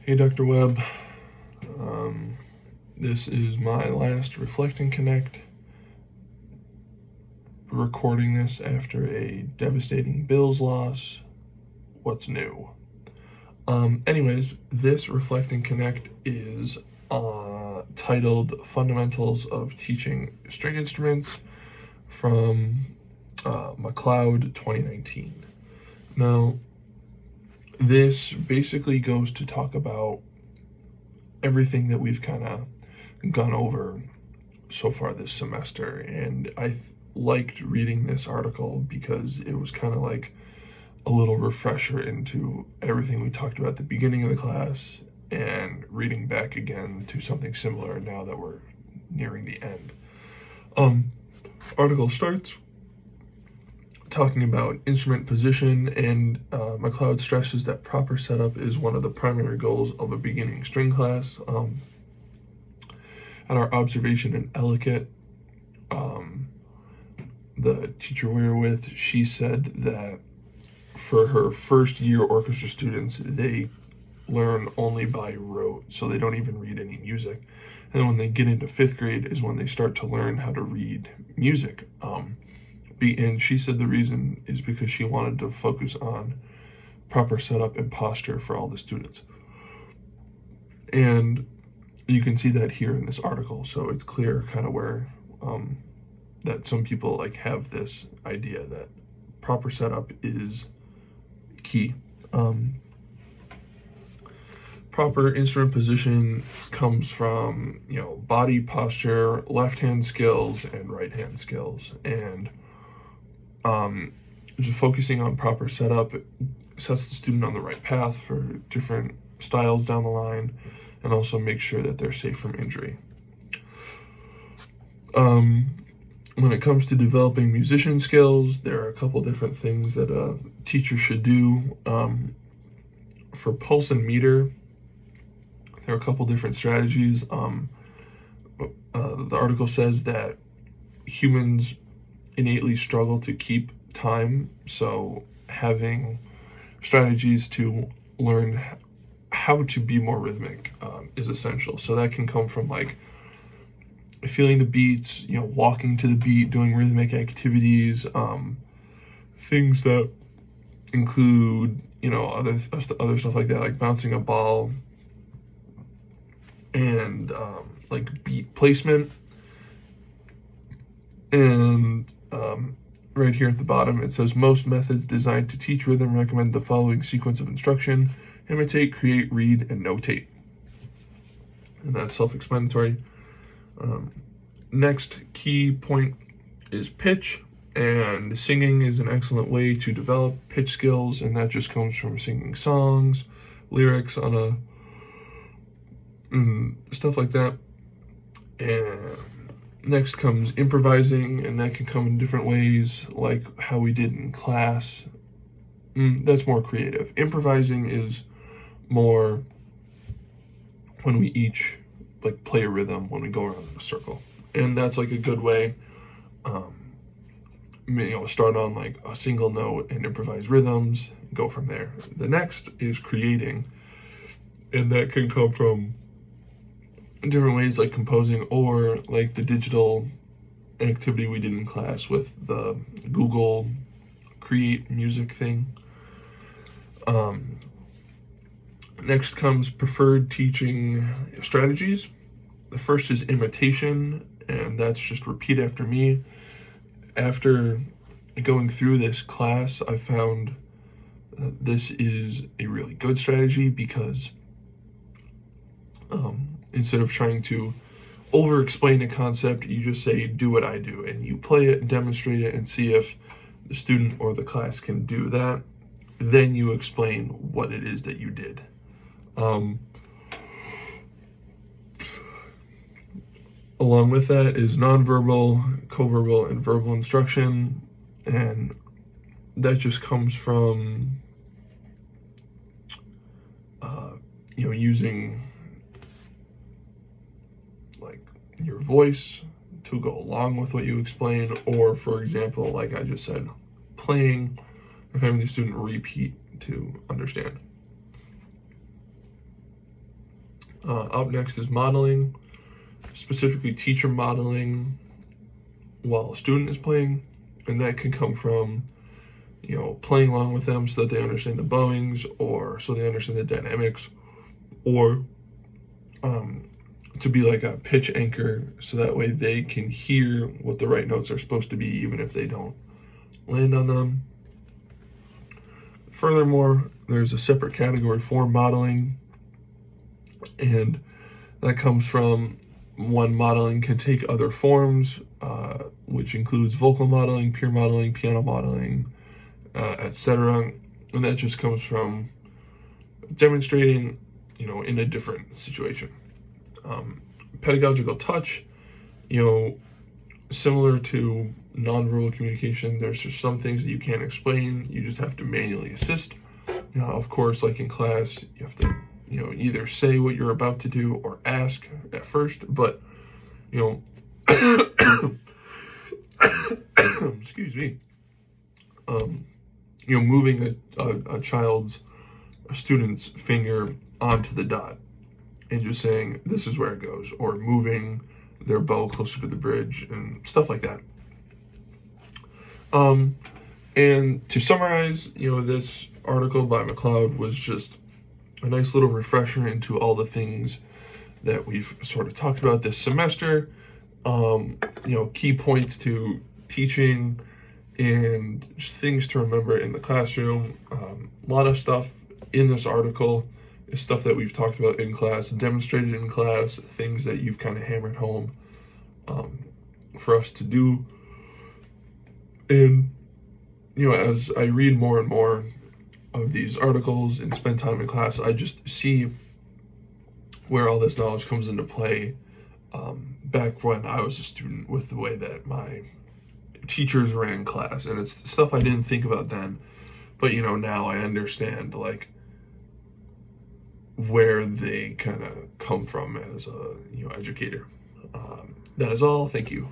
Hey, Dr. Webb. This is my last Reflect and Connect, recording this after a devastating Bills loss. What's new? Anyways, this Reflect and Connect is titled Fundamentals of Teaching String Instruments from McLeod 2019. Now, this basically goes to talk about everything that we've kind of gone over so far this semester, and I liked reading this article because it was kind of like a little refresher into everything we talked about at the beginning of the class and reading back again to something similar now that we're nearing the end. Article starts talking about instrument position, and McLeod stresses that proper setup is one of the primary goals of a beginning string class. At our observation in Ellicott, the teacher we were with, she said that for her first year orchestra students, they learn only by rote, so they don't even read any music. And when they get into 5th grade is when they start to learn how to read music. And she said the reason is because she wanted to focus on proper setup and posture for all the students. And you can see that here in this article, so it's clear kind of where that some people like have this idea that proper setup is key. Proper instrument position comes from, body posture, left hand skills, and right hand skills. And just focusing on proper setup sets the student on the right path for different styles down the line, and also make sure that they're safe from injury. When it comes to developing musician skills, there are a couple different things that a teacher should do. For pulse and meter, there are a couple different strategies. The article says that humans innately struggle to keep time, so having strategies to learn how to be more rhythmic is essential. So that can come from like feeling the beats, walking to the beat, doing rhythmic activities, things that include, other stuff like that, like bouncing a ball, and like beat placement. And right here at the bottom, it says most methods designed to teach rhythm recommend the following sequence of instruction: imitate, create, read, and notate. And that's self-explanatory. Next key point is pitch, and singing is an excellent way to develop pitch skills, and that just comes from singing songs, lyrics on stuff like that. And next comes improvising, and that can come in different ways, like how we did in class. That's more creative. Improvising is more when we each like play a rhythm when we go around in a circle, and that's like a good way. Start on like a single note and improvise rhythms, go from there. The next is creating, and that can come from different ways, like composing, or like the digital activity we did in class with the Google Create Music thing. Next comes preferred teaching strategies. The first is imitation, and that's just repeat after me. After going through this class, I found this is a really good strategy because instead of trying to over-explain a concept, you just say, do what I do, and you play it and demonstrate it and see if the student or the class can do that. Then you explain what it is that you did. Along with that is nonverbal, coverbal, and verbal instruction, and that just comes from using like your voice to go along with what you explain, or for example, like I just said, playing and having the student repeat to understand. Up next is modeling, specifically teacher modeling while a student is playing, and that can come from playing along with them so that they understand the bowings, or so they understand the dynamics, or to be like a pitch anchor so that way they can hear what the right notes are supposed to be even if they don't land on them. Furthermore, there's a separate category for modeling, and that comes from one, modeling can take other forms, which includes vocal modeling, peer modeling, piano modeling, etc. And that just comes from demonstrating, in a different situation. Pedagogical touch, similar to nonverbal communication, there's just some things that you can't explain. You just have to manually assist. Of course, like in class, you have to, either say what you're about to do or ask at first, but, excuse me, moving a student's finger onto the dot and just saying, this is where it goes, or moving their bow closer to the bridge and stuff like that. And to summarize, this article by McLeod was just a nice little refresher into all the things that we've sort of talked about this semester. Key points to teaching and just things to remember in the classroom. A lot of stuff in this article is stuff that we've talked about in class, demonstrated in class, things that you've kind of hammered home for us to do. And, as I read more and more of these articles and spend time in class, I just see where all this knowledge comes into play back when I was a student, with the way that my teachers ran class. And it's stuff I didn't think about then, but now I understand where they kind of come from as a educator. That is all. Thank you.